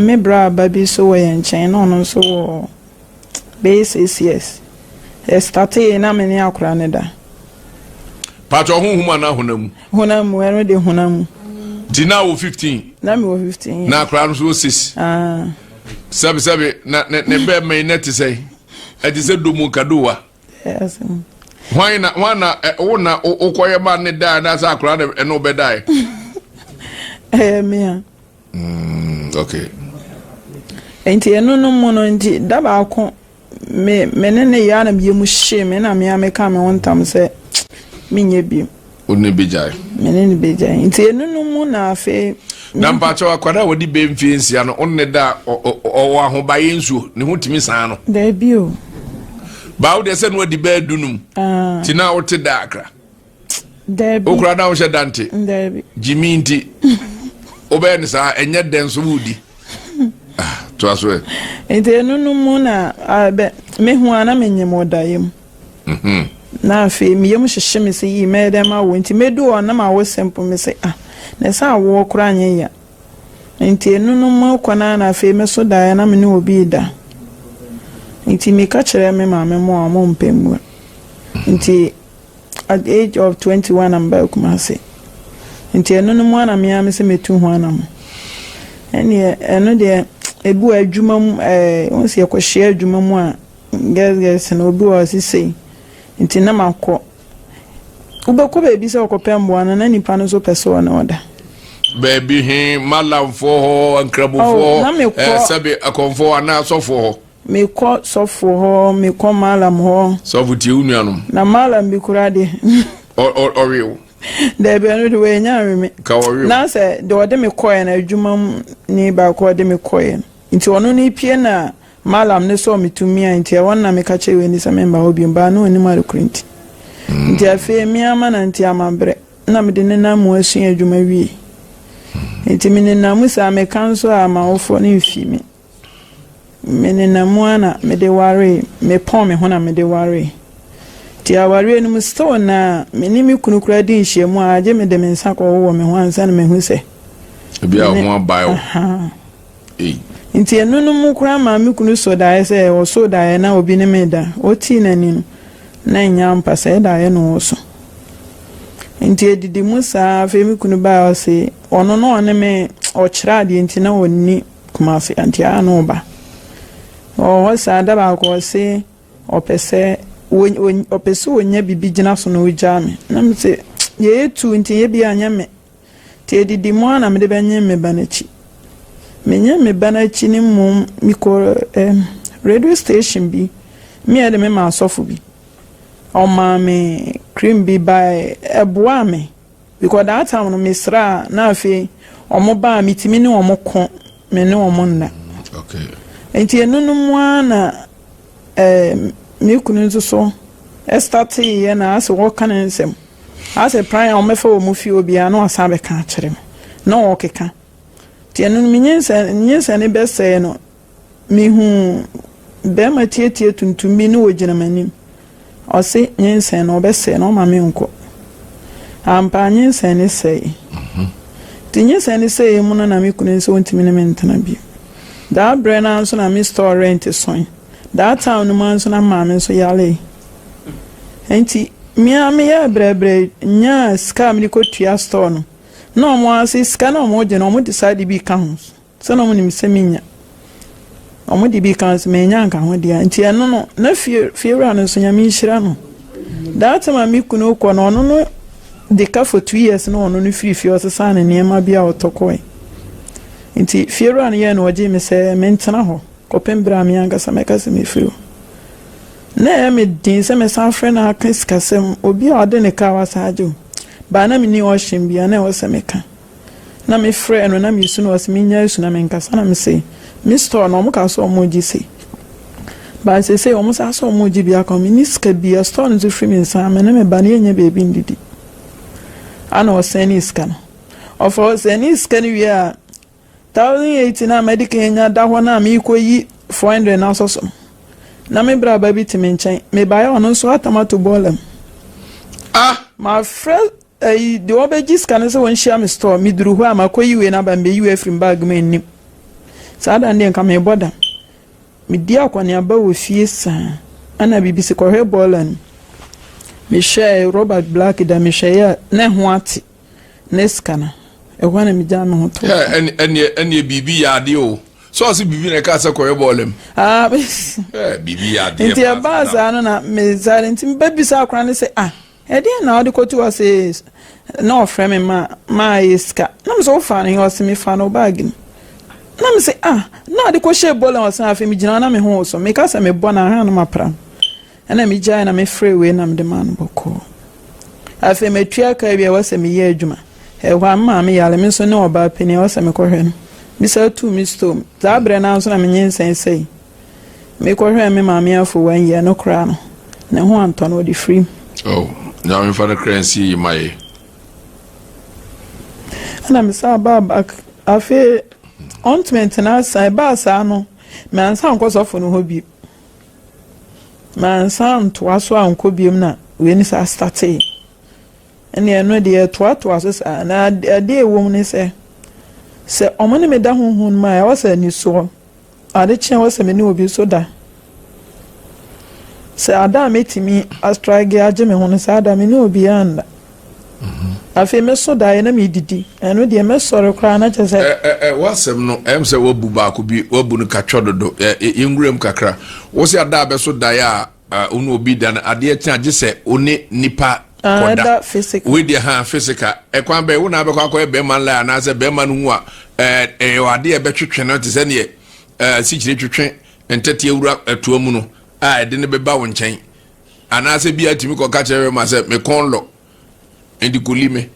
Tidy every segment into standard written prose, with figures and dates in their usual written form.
me bra baby so we nchen no so base yes started na me ni akura ne da pato honhum ana honam ero de honam ti na wo 15 na me wo 15 na akura no so 6 sabi na ne be me net say e ti say domu kadowa yes wana wona ukoye ba ne da na sa akura ne no be dai me okay enti eno no mo no nti da ba ko me ne ya na me mu hye me na me ameka me wontam se minye bi onni bejai me ne bejai enti eno no mo na afi na mpacho akwada wodi be mfiensia no onne da o ahobaye nsuo ne hotimi san no da bio ba wo de se no wodi be dunum ti na wo te da akra da bio okura na wo hye dante da bio jiminti obe ne sa enye den so wudi to aso enti eno no mo na abe me hu ana menye modayem na afi me yem hyehye me se yi me dem awo enti medu ona ma wo sempo me se na sa wo kura anye ya enti eno no mo kwana na afi me so da na me ne obi da enti me ka kire me ma me mo amo mpemu enti at the age of 21 I'm back Kumasi enti eno no mo na me am se metu ho ana mo eno de ebu adwuma mu won se yakohye adwuma mu a guys na obi wa sisi nti na makọ ubekọ bebi se okopembo ana na nipa no so pese na oda baby he malamfo ho ankrabofo sabe akonfo ana sofo ho mekọ sofo ho mekọ malam ho sofo ti unuanom na malam bi kurade oriwo de be no de we nya reme ka oriwo na se de ode mekọ na adwuma ni ba ko de mekọ nti ono ni pie na malam ne so mitumi nti e wonna me ka chewe ni se memba obi mba no ni mari krinti nti afi mi ama na nti amambre na me de ne na mu asu adwuma wi nti me ne na mu sa me kanso ama ofo ni mfi me ne na mu ana me de ware me pon me ho na me de ware ti aware no mu sto na me ni mi kunu kura di nhye mu aje me de me nsa ko wo me ho ansa na me hu se ebi a ho abayo nti enu no mu kura ma mi kunu soda ese o soda na obi ne me da o ti na ni na nya mpa se da ye no so nti edidi mu sa fe mi kunu ba o se ono no one me o kira de nti na oni Kumasi anti anu ba o sa da ba ko se o pese o pese onya bibi gina so no ujame na me se ye tu nti ye bi anya me ti edidi mu na me de benye me banachi menye me banachi ni mu miko radio station bi me ade me ma asofo bi o ma me cream bi by eboa me because that time no misra na afi omo ba mitimi ni omo kon me ne omo nna okay enti enunu mu ana me kunu nso so start ye na ase wo kan nsem ase prime o mefa o mu fi obi ana asa be kan kire na o keka ti enunu nyensa ne be se no mi hu be ma tietie tuntum bi ne o gina manim o se nyensa no be se no ma me nko ampa nyensa ne se ti nyensa ne se mu na me kunu nso ntimi ne mentana bi da brena nso na me store rent son that town no man so na ma me nso yale enti me ya brebre nya ska me ko tua store no mo asi ska no mo je no mo decide bi kan so no mo ni se minya o mo di bi kan se me nya kan ho dia enti eno no na fiera no so nya me hira no that time me kunu ko no no de ka for 2 years no no free o se sa na niema bia otokoi enti fiera no ye no oje me se me ntena ho kopembra me anga sa me ka se me free na me din se me san frɛ na kasem obi a ode ne ka wasajo ba na me ni o shimbia na o se me ka na me frɛ no na me su no o se me nya su na me nkasa na me se Mr. no mo ka so mo ji se ba se o mo sa so mo ji bia ko me ni ska bia store no zu free me san me na me ba na nya baby ndidi ana o se ni ska no of all se ni ska ni wi a 1080 na medical nya da ho na me ko yi 400 na so so na me bra ba bi timi nchen me ba ya ono so atamato bolem my friend de obeji scan se won share me store me duru ho amakoyi we na ba mbe yiwe from bag me nim Sada ndi nka me boda. Me di akwani aba wo fie sa. Ana bibisi kohwe bolan. Me share Robert Black da me share na ho ate. Neskana. E wana me ja no to. Eni bibi ya ade o. So as bibi na ka se kohwe bolan. Bibi ya ade. Nti aba za no na me zare nti baby sa akra ne se e dey na odi kotu was no frame ma iska. Na me so fa na he me fa no bag ni. Na me say na odi ko share bolan was na afi me gina na me ho so me ka se me bo na ha no mapra. Na me jai na me free we na me de man boko. Afi me tua ka bia was me ye adwuma. E wa ma me yale me so ne oba pani was me ko hwe no. Me say tu me storm. Za bre na so na me nyensen sei. Me ko hwe me ma me afo 1 year no kra no. Na ho anto no di free. Oh, now me for the currency my. Na me say back afi ointment na sai ba sa no. Me ansa nko so fo no ho bi. Man san to aso anko biem na we ni sa start e eno de to aso sa na de ewom ni se omone me da honhon ma ya wasa ni so ade chen wasa me ni obi so da se ada metimi astrage age me hono sa ada me ni obi anda afi me so da na me didi eno de me sore kra na che se wasem no em se wo bu ba ko bi wo bu no katwo dodo ingurem kakra wo se ada be so da ya onu obi da na ade chen age se oni nipa koda we de ha physical kwan be wo na be kwa be man la na se be man hu a ade be twetwe no te se ne si kire twetwe entete ewura atuo mu no de ne be ba wo nchen ana se bi atimi ko ka chere ma se me konlo endi kulime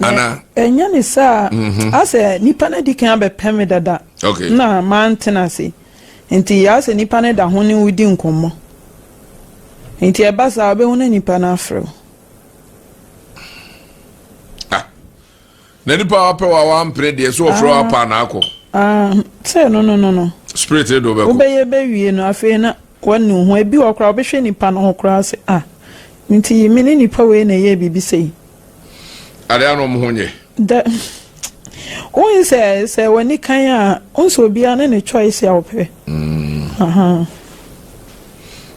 ana enya ni sa ase nipa na di kan be peme dada okay na maintenance enti ya se nipa na da ho ni wudi nkomo enti e ba sa be ho na nipa na afro na nipa wa pe wa mpre de so ofro apa na akọ say no spirit do be ko obeye be wie no afi na wanu ho ebi okra obehwe nipa no ho kra se nti mini nipa we na ye bibi sei are anu mo honye da o say wani kan a onso bia na ne choice ya ope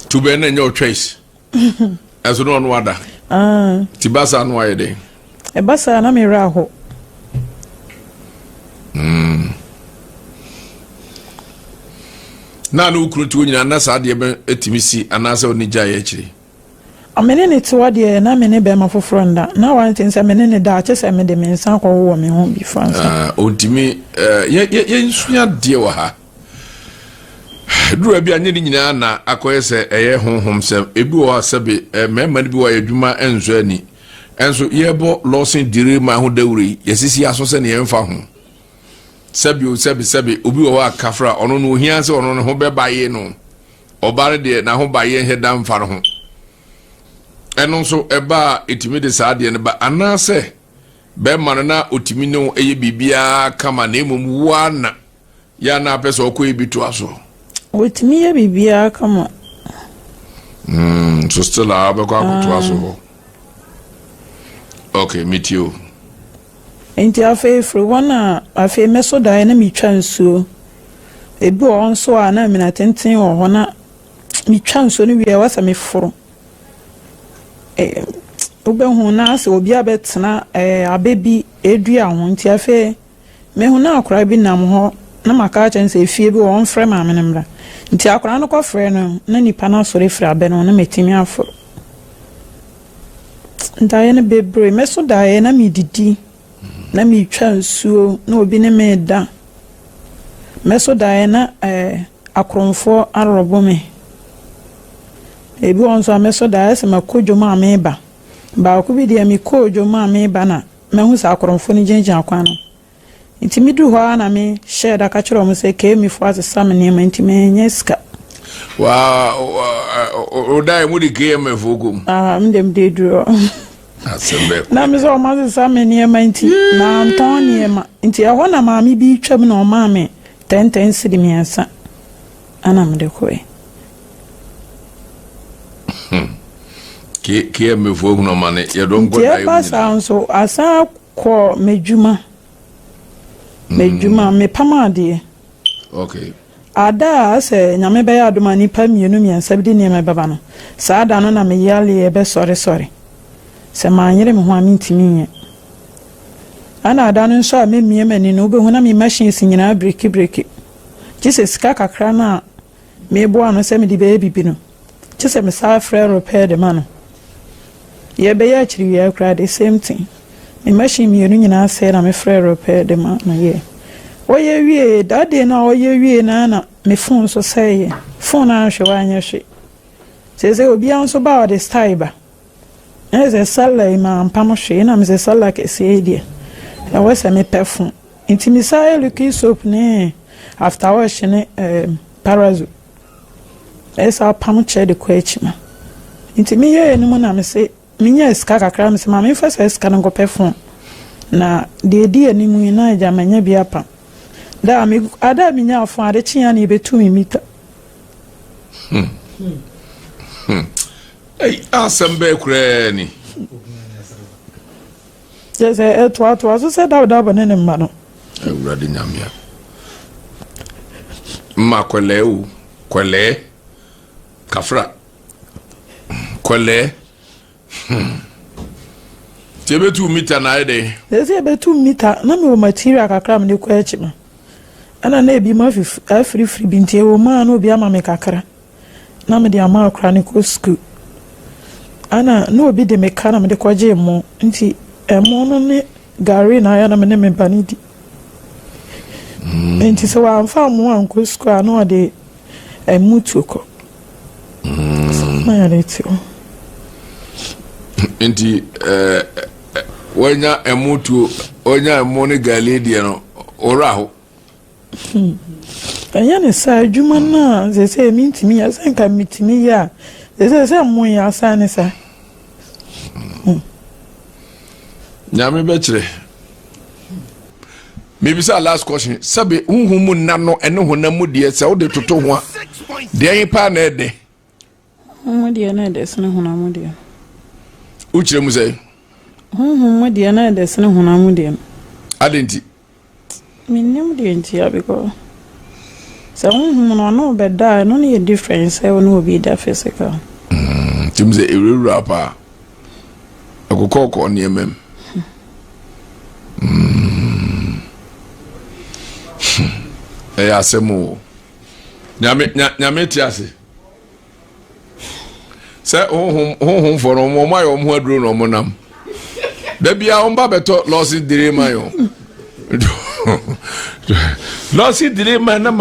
to be na your choice as no no ada ti basa no aye de e basa na me ra ho na no ukuru tu nyina na sa de be etimisi anasa onija ye chiri amene ne to de na me ne be ma foforo nda na wan tin se me ne da che se me de me nsa kwa wo me ho bi fansa ontimi ye nsuya de wa ha duru bia nye nyina na akoye se eye honhom se ebi wo asabe mema bi wo adwuma enzo ani enso ye bo losin dire ma ho dawuri yesisi aso se ne ye mfa ho sabi obi wo akafra ono no hia se ono no ho be baye no obare de na ho baye he dan fa ho eno so eba etimi de sa de ne ba anase be man na otimi no eye bibia kama na emum wana ya na pese okọ ebitu aso otimi ye bibia kama so still abekọ akutu aso okay meet you enti afi wana afi meso da na mi twa nsuo ebi o nso a na mi na tenten wo ho na mi twa nsuo no wie wasa me foro ube hu na se obi abetena abebi edua ho nti afi me hu na akora bi nam ho na maka chen se fie bi won frɛ ma menemra nti akora no kɔ frɛ no na nipa na sore frɛ abe no na metimi aforo ndaye na bebre meso daye na mi didi na mi twa nsuo na obi ne me da meso daye na akronfo arobo me ebi onso meso daye se makojo ma meba ba ko bi de mi kojo ma meba na me hu sa akronfo ni gengen akwa no nti mi du ho na me share da ka kiro mo se ke mi fo asesa me ne nti me nyeska wa o dai mu di ke me fogum ndem de duro asembe na me so ma se me ne ma nti na anton ne ma nti e ho na ma mi bi twam na o ma me 10 sidi mi ansa ana me de koe ke me fogum no ma ne ye don go dai mu asa so asa ko mejuma me pamade Okay. Ada say nyame be ya adoma nipa mienu miensa bi de ne baba no. Saa da no na me yale e be sorry. Se manyere me ho amintimi nye. Ana ada no nso a me miemani no be hu na me machines nyina break. Jesus sika kakra na me bo ano se me di be bibi no. Chese me sa frere repair de man. Ye be ya chiri ya kra the same thing. Me machine mienu nyina se na me frere repair de man na ye. Oye wie that day na oye wie na me phone so say phone na hwe wa anya hwe. Sese obi an so ba o the style ba. Eze sala ma ampam hwe na me se sala ke se die. Na we se me perfume. Inti mi sa lucky soap ne after wash ne parazo. Esa pam che de kwachima. Inti mi ye ni mo na me se minya ska kakra me se ma me fa se ska no perfume. Na de die ni mu na ja manya bi apa. Da mi ada mi nya afọ ade chia na ibetu mi mita. Asembe kure ni. Yes, to so said that bane ne ma no. Ewurade nyamia. Ma kwele kafra. Kwele. Tebetu mita na ide. Yes, betu mita na me material kakra me ko echima. Ana na ebi ma free bintie wo ma na obi ama me kakra na me de ama akra ne ko school ana no obi de me kana me de kwaje mo nti emo no ne gari na ya na me ne me banidi nti so wa amfa mo an ko school na de emutu ko na ya letio nti wanya emutu onya emo ne gali de no oraho Anya ne sa adwuma na se mintimi ya senka mitimi ya se mo ya sa ne sa nyame be kire maybe say last question sabe hunhumu na no ene honamu de se wo de toto ho a de yin pa na de mo de na de se honamu de u kire mu say mo de na de se honamu de adenti minnim de ntia because so no beda no ne difference e no be that physical timze ewura pa akokoko ne emem asemo nyame tiase se honhom for mo mayo mo aduro no mo nam da bia on ba beto losi dire mayo Losi dire man na